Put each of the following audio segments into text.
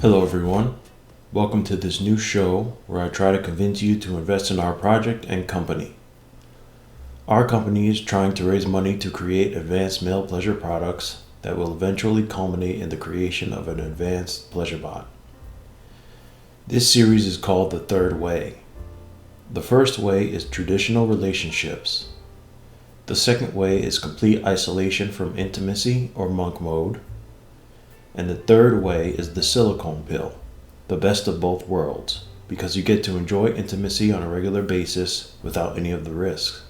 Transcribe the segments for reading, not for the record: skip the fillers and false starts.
Hello everyone, welcome to this new show where I try to convince you to invest in our project and company. Our company is trying to raise money to create advanced male pleasure products that will eventually culminate in the creation of an advanced pleasure bot. This series is called The Third Way. The first way is traditional relationships. The second way is complete isolation from intimacy or monk mode. And the third way is the silicone pill, the best of both worlds, because you get to enjoy intimacy on a regular basis without any of the risks.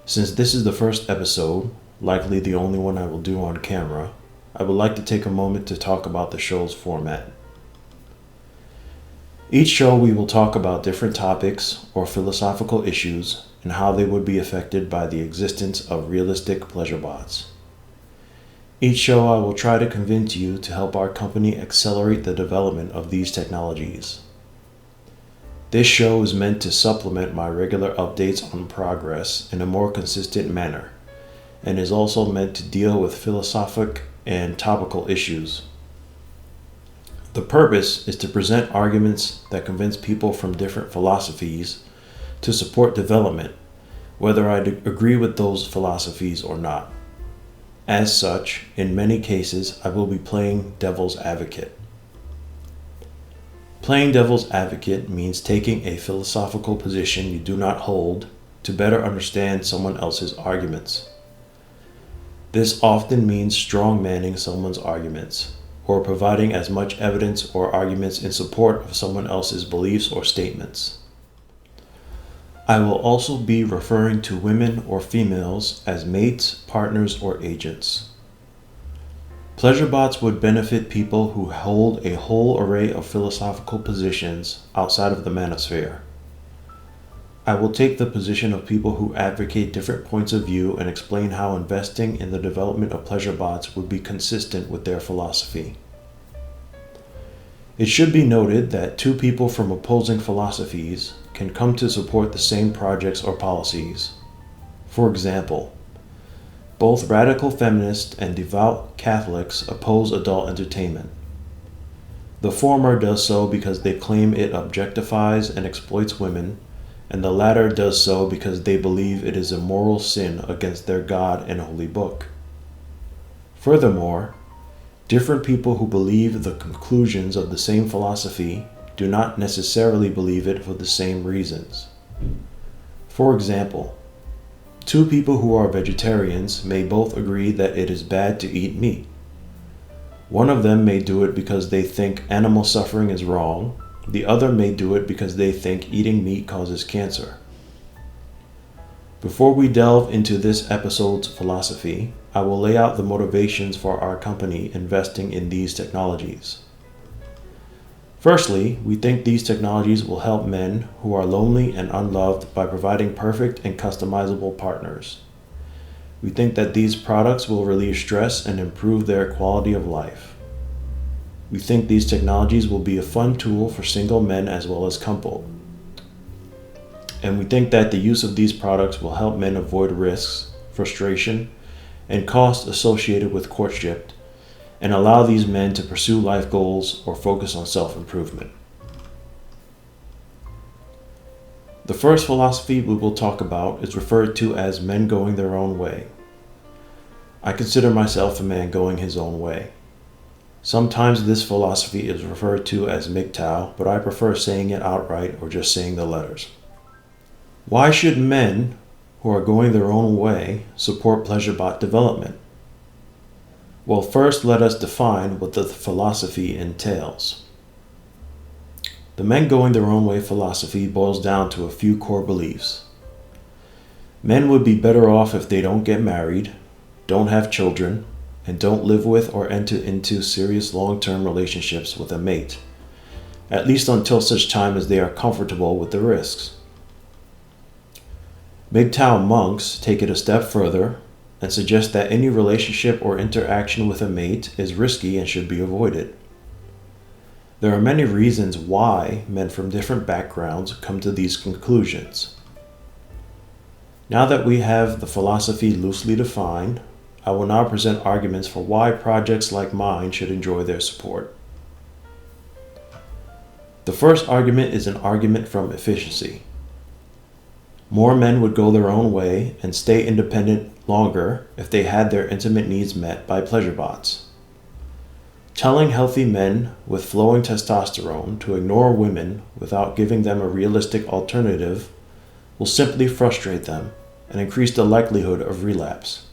Since this is the first episode, likely the only one I will do on camera, I would like to take a moment to talk about the show's format. Each show we will talk about different topics or philosophical issues and how they would be affected by the existence of realistic pleasure bots. Each show I will try to convince you to help our company accelerate the development of these technologies. This show is meant to supplement my regular updates on progress in a more consistent manner, and is also meant to deal with philosophic and topical issues. The purpose is to present arguments that convince people from different philosophies to support development, whether I agree with those philosophies or not. As such, in many cases, I will be playing devil's advocate. Playing devil's advocate means taking a philosophical position you do not hold to better understand someone else's arguments. This often means strong-manning someone's arguments, or providing as much evidence or arguments in support of someone else's beliefs or statements. I will also be referring to women or females as mates, partners, or agents. Pleasure bots would benefit people who hold a whole array of philosophical positions outside of the manosphere. I will take the position of people who advocate different points of view and explain how investing in the development of pleasure bots would be consistent with their philosophy. It should be noted that two people from opposing philosophies can come to support the same projects or policies. For example, both radical feminists and devout Catholics oppose adult entertainment. The former does so because they claim it objectifies and exploits women, and the latter does so because they believe it is a moral sin against their God and holy book. Furthermore, different people who believe the conclusions of the same philosophy do not necessarily believe it for the same reasons. For example, two people who are vegetarians may both agree that it is bad to eat meat. One of them may do it because they think animal suffering is wrong. The other may do it because they think eating meat causes cancer. Before we delve into this episode's philosophy, I will lay out the motivations for our company investing in these technologies. Firstly, we think these technologies will help men who are lonely and unloved by providing perfect and customizable partners. We think that these products will relieve stress and improve their quality of life. We think these technologies will be a fun tool for single men as well as couple. And we think that the use of these products will help men avoid risks, frustration, and costs associated with courtship, and allow these men to pursue life goals or focus on self-improvement. The first philosophy we will talk about is referred to as men going their own way. I consider myself a man going his own way. Sometimes this philosophy is referred to as MGTOW, but I prefer saying it outright or just saying the letters. Why should men who are going their own way support pleasure bot development? Well, first let us define what the philosophy entails. The men going their own way philosophy boils down to a few core beliefs. Men would be better off if they don't get married, don't have children, and don't live with or enter into serious long-term relationships with a mate, at least until such time as they are comfortable with the risks. MGTOW monks take it a step further and suggest that any relationship or interaction with a mate is risky and should be avoided. There are many reasons why men from different backgrounds come to these conclusions. Now that we have the philosophy loosely defined, I will now present arguments for why projects like mine should enjoy their support. The first argument is an argument from efficiency. More men would go their own way and stay independent longer if they had their intimate needs met by pleasure bots. Telling healthy men with flowing testosterone to ignore women without giving them a realistic alternative will simply frustrate them and increase the likelihood of relapse.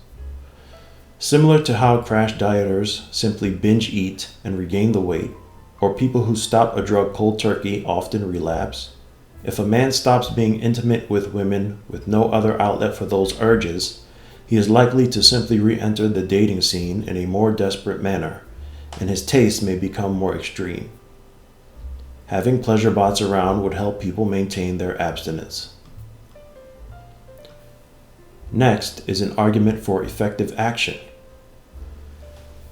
Similar to how crash dieters simply binge eat and regain the weight, or people who stop a drug cold turkey often relapse, if a man stops being intimate with women with no other outlet for those urges, he is likely to simply re-enter the dating scene in a more desperate manner, and his tastes may become more extreme. Having pleasure bots around would help people maintain their abstinence. Next is an argument for effective action.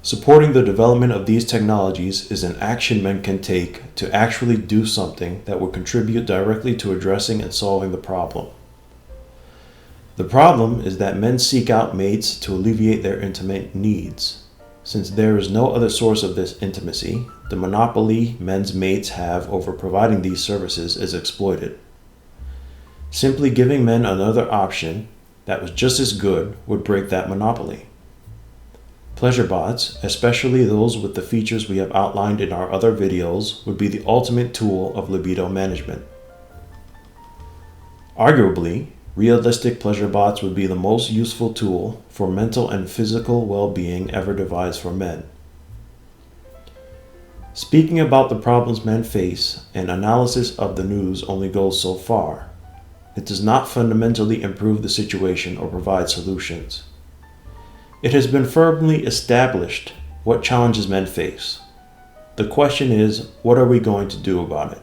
Supporting the development of these technologies is an action men can take to actually do something that will contribute directly to addressing and solving the problem. The problem is that men seek out mates to alleviate their intimate needs. Since there is no other source of this intimacy, the monopoly men's mates have over providing these services is exploited. Simply giving men another option that was just as good would break that monopoly. Pleasure bots, especially those with the features we have outlined in our other videos, would be the ultimate tool of libido management. Arguably, realistic pleasure bots would be the most useful tool for mental and physical well-being ever devised for men. Speaking about the problems men face, an analysis of the news only goes so far. It does not fundamentally improve the situation or provide solutions. It has been firmly established what challenges men face. The question is, what are we going to do about it?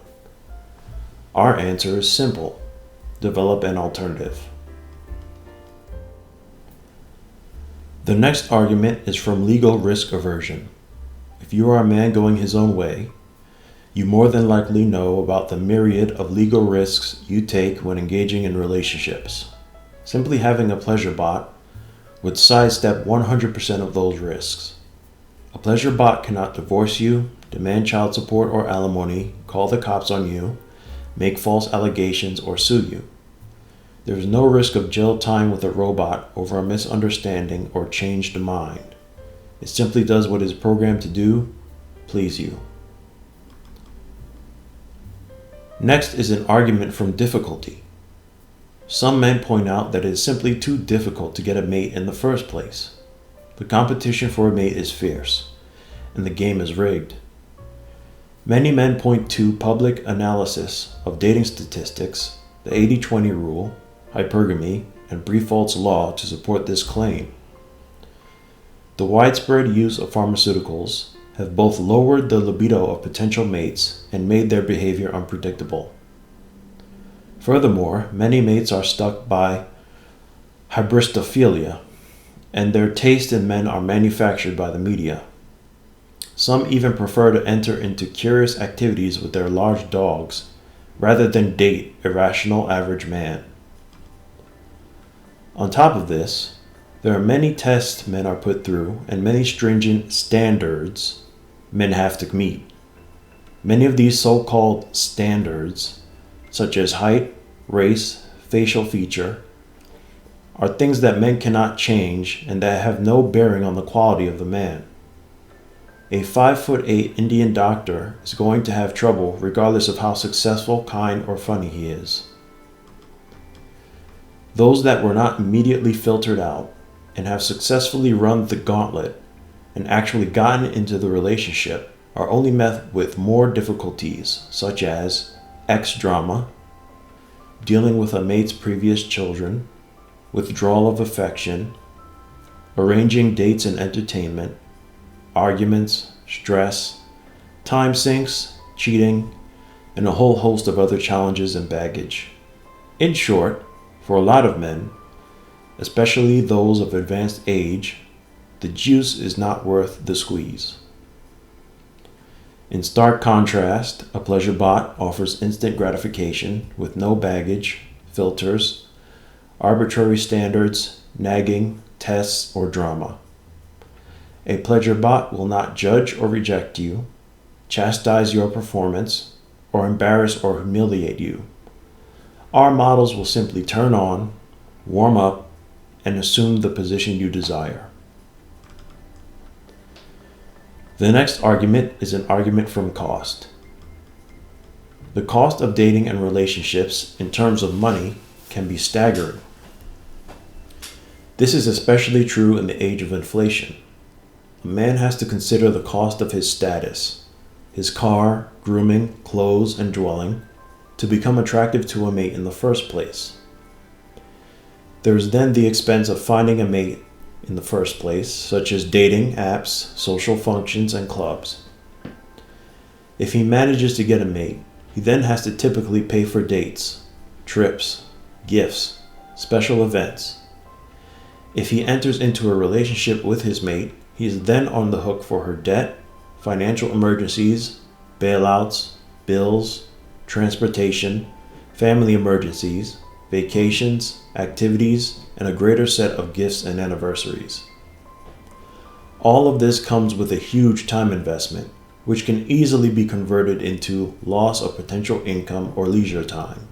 Our answer is simple: develop an alternative. The next argument is from legal risk aversion. If you are a man going his own way, you more than likely know about the myriad of legal risks you take when engaging in relationships. Simply having a pleasure bot would sidestep 100% of those risks. A pleasure bot cannot divorce you, demand child support or alimony, call the cops on you, make false allegations, or sue you. There is no risk of jail time with a robot over a misunderstanding or changed mind. It simply does what it is programmed to do: please you. Next is an argument from difficulty. Some men point out that it is simply too difficult to get a mate in the first place. The competition for a mate is fierce, and the game is rigged. Many men point to public analysis of dating statistics, the 80-20 rule, hypergamy, and Brifault's law to support this claim. The widespread use of pharmaceuticals have both lowered the libido of potential mates and made their behavior unpredictable. Furthermore, many mates are struck by hybristophilia, and their taste in men are manufactured by the media. Some even prefer to enter into curious activities with their large dogs rather than date a rational average man. On top of this, there are many tests men are put through and many stringent standards men have to meet. Many of these so-called standards, such as height, race, facial feature, are things that men cannot change and that have no bearing on the quality of the man. A 5'8" Indian doctor is going to have trouble regardless of how successful, kind, or funny he is. Those that were not immediately filtered out and have successfully run the gauntlet and actually gotten into the relationship are only met with more difficulties, such as ex drama, dealing with a mate's previous children, withdrawal of affection, arranging dates and entertainment, arguments, stress, time sinks, cheating, and a whole host of other challenges and baggage. In short, for a lot of men, especially those of advanced age, the juice is not worth the squeeze. In stark contrast, a pleasure bot offers instant gratification with no baggage, filters, arbitrary standards, nagging, tests, or drama. A pleasure bot will not judge or reject you, chastise your performance, or embarrass or humiliate you. Our models will simply turn on, warm up, and assume the position you desire. The next argument is an argument from cost. The cost of dating and relationships in terms of money can be staggering. This is especially true in the age of inflation. A man has to consider the cost of his status, his car, grooming, clothes, and dwelling, to become attractive to a mate in the first place. There is then the expense of finding a mate in the first place, such as dating apps, social functions, and clubs. If he manages to get a mate, he then has to typically pay for dates, trips, gifts, special events. If he enters into a relationship with his mate, he is then on the hook for her debt, financial emergencies, bailouts, bills, transportation, family emergencies, vacations, activities, and a greater set of gifts and anniversaries. All of this comes with a huge time investment, which can easily be converted into loss of potential income or leisure time.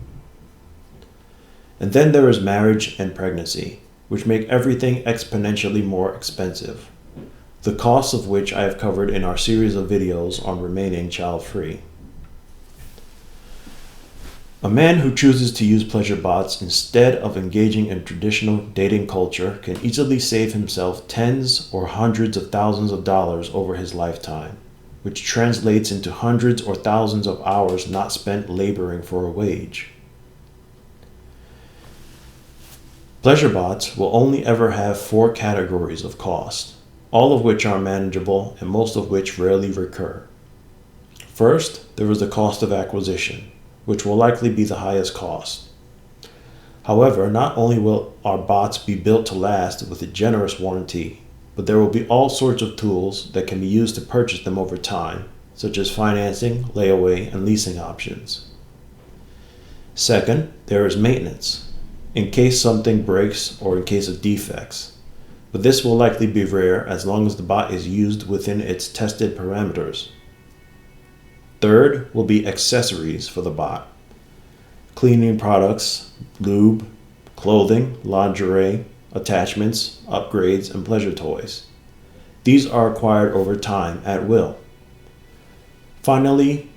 And then there is marriage and pregnancy, which make everything exponentially more expensive, the costs of which I have covered in our series of videos on remaining child-free. A man who chooses to use pleasure bots instead of engaging in traditional dating culture can easily save himself tens or hundreds of thousands of dollars over his lifetime, which translates into hundreds or thousands of hours not spent laboring for a wage. Pleasure bots will only ever have 4 categories of cost, all of which are manageable and most of which rarely recur. First, there is the cost of acquisition, which will likely be the highest cost. However, not only will our bots be built to last with a generous warranty, but there will be all sorts of tools that can be used to purchase them over time, such as financing, layaway, and leasing options. Second, there is maintenance, in case something breaks or in case of defects, but this will likely be rare as long as the bot is used within its tested parameters. Third will be accessories for the bot. Cleaning products, lube, clothing, lingerie, attachments, upgrades, and pleasure toys. These are acquired over time at will. Finally,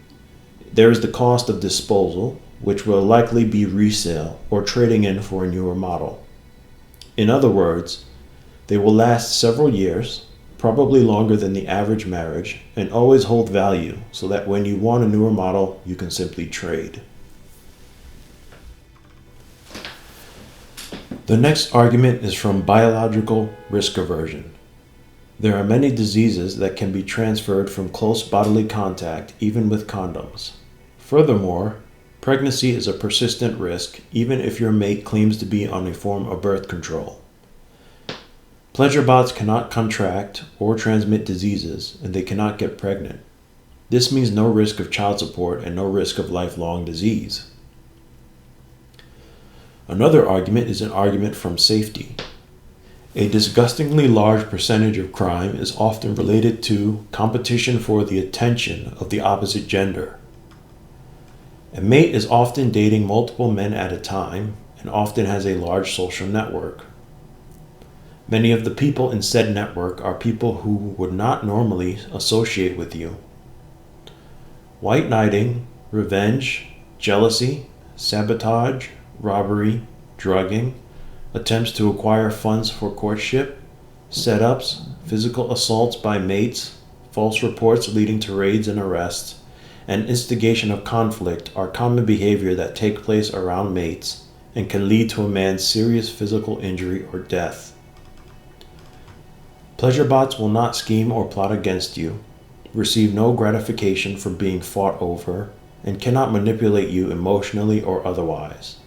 there is the cost of disposal, which will likely be resale or trading in for a newer model. In other words, they will last several years, probably longer than the average marriage, and always hold value so that when you want a newer model, you can simply trade. The next argument is from biological risk aversion. There are many diseases that can be transferred from close bodily contact, even with condoms. Furthermore, pregnancy is a persistent risk, even if your mate claims to be on a form of birth control. Pleasure bots cannot contract or transmit diseases, and they cannot get pregnant. This means no risk of child support and no risk of lifelong disease. Another argument is an argument from safety. A disgustingly large percentage of crime is often related to competition for the attention of the opposite gender. A mate is often dating multiple men at a time and often has a large social network. Many of the people in said network are people who would not normally associate with you. White knighting, revenge, jealousy, sabotage, robbery, drugging, attempts to acquire funds for courtship, setups, physical assaults by mates, false reports leading to raids and arrests, and instigation of conflict are common behavior that take place around mates and can lead to a man's serious physical injury or death. Pleasure bots will not scheme or plot against you, receive no gratification from being fought over, and cannot manipulate you emotionally or otherwise.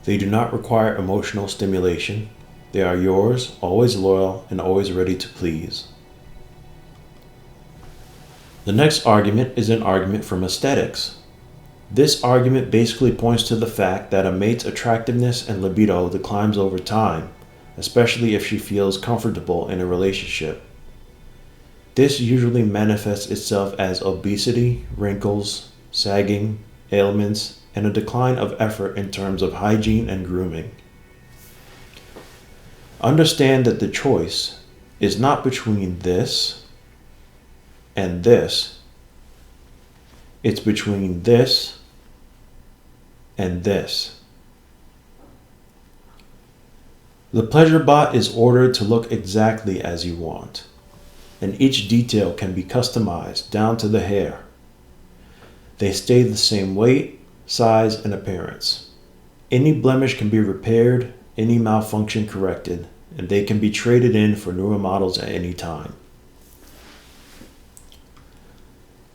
They do not require emotional stimulation. They are yours, always loyal, and always ready to please. The next argument is an argument from aesthetics. This argument basically points to the fact that a mate's attractiveness and libido declines over time, especially if she feels comfortable in a relationship. This usually manifests itself as obesity, wrinkles, sagging, ailments, and a decline of effort in terms of hygiene and grooming. Understand that the choice is not between this and this. It's between this and this. The pleasure bot is ordered to look exactly as you want, and each detail can be customized down to the hair. They stay the same weight, size, and appearance. Any blemish can be repaired, any malfunction corrected, and they can be traded in for newer models at any time.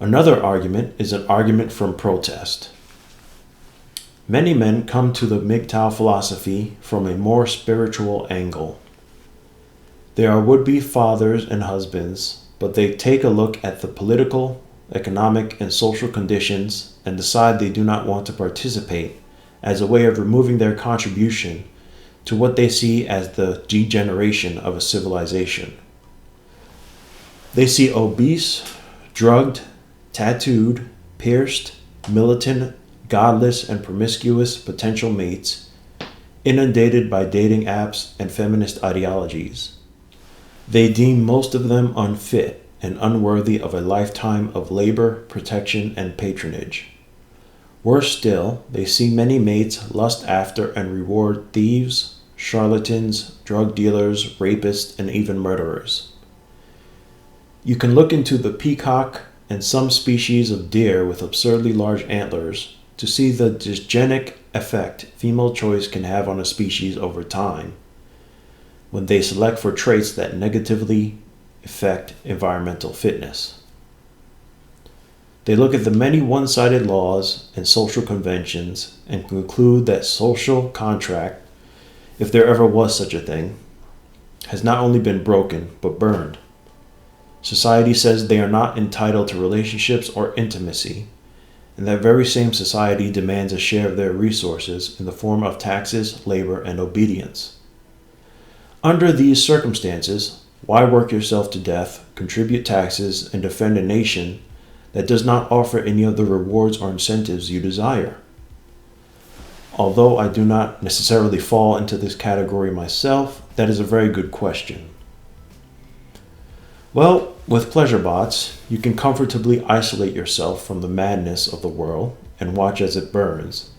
Another argument is an argument from protest. Many men come to the MGTOW philosophy from a more spiritual angle. They are would-be fathers and husbands, but they take a look at the political, economic, and social conditions and decide they do not want to participate as a way of removing their contribution to what they see as the degeneration of a civilization. They see obese, drugged, tattooed, pierced, militant, godless, and promiscuous potential mates, inundated by dating apps and feminist ideologies. They deem most of them unfit and unworthy of a lifetime of labor, protection, and patronage. Worse still, they see many mates lust after and reward thieves, charlatans, drug dealers, rapists, and even murderers. You can look into the peacock and some species of deer with absurdly large antlers to see the dysgenic effect female choice can have on a species over time when they select for traits that negatively affect environmental fitness. They look at the many one-sided laws and social conventions and conclude that social contract, if there ever was such a thing, has not only been broken but burned. Society says they are not entitled to relationships or intimacy, and that very same society demands a share of their resources in the form of taxes, labor, and obedience. Under these circumstances, why work yourself to death, contribute taxes, and defend a nation that does not offer any of the rewards or incentives you desire? Although I do not necessarily fall into this category myself, that is a very good question. Well, with pleasure bots, you can comfortably isolate yourself from the madness of the world and watch as it burns.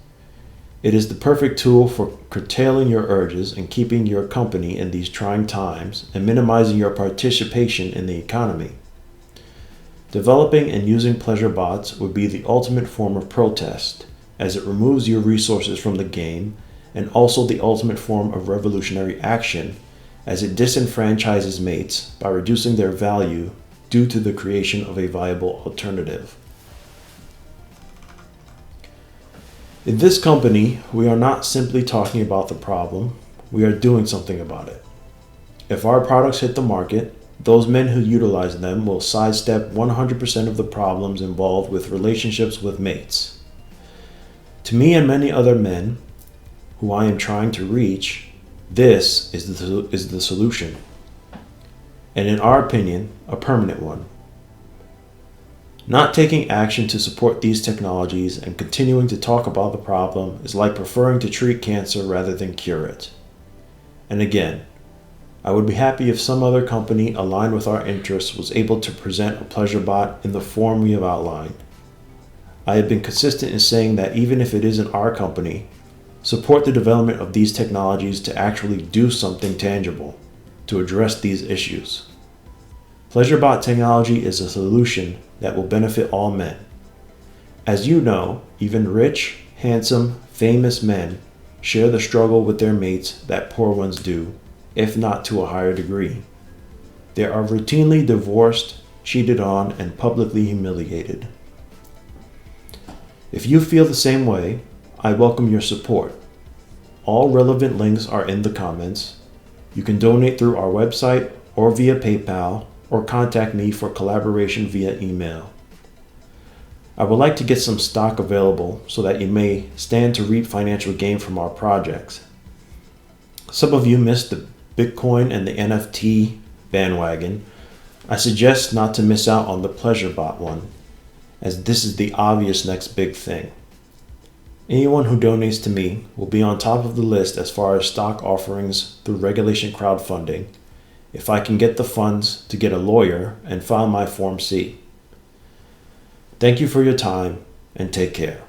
It is the perfect tool for curtailing your urges and keeping your company in these trying times and minimizing your participation in the economy. Developing and using pleasure bots would be the ultimate form of protest, as it removes your resources from the game, and also the ultimate form of revolutionary action, as it disenfranchises mates by reducing their value due to the creation of a viable alternative. In this company, we are not simply talking about the problem, we are doing something about it. If our products hit the market, those men who utilize them will sidestep 100% of the problems involved with relationships with mates. To me and many other men who I am trying to reach, this is the solution. And in our opinion, a permanent one. Not taking action to support these technologies and continuing to talk about the problem is like preferring to treat cancer rather than cure it. And again, I would be happy if some other company aligned with our interests was able to present a pleasure bot in the form we have outlined. I have been consistent in saying that even if it isn't our company, support the development of these technologies to actually do something tangible to address these issues. Pleasure bot technology is a solution that will benefit all men. As you know, even rich, handsome, famous men share the struggle with their mates that poor ones do, if not to a higher degree. They are routinely divorced, cheated on, and publicly humiliated. If you feel the same way, I welcome your support. All relevant links are in the comments. You can donate through our website or via PayPal, or contact me for collaboration via email. I would like to get some stock available so that you may stand to reap financial gain from our projects. Some of you missed the Bitcoin and the NFT bandwagon. I suggest not to miss out on the pleasure bot one, as this is the obvious next big thing. Anyone who donates to me will be on top of the list as far as stock offerings through regulation crowdfunding, if I can get the funds to get a lawyer and file my Form C. Thank you for your time, and take care.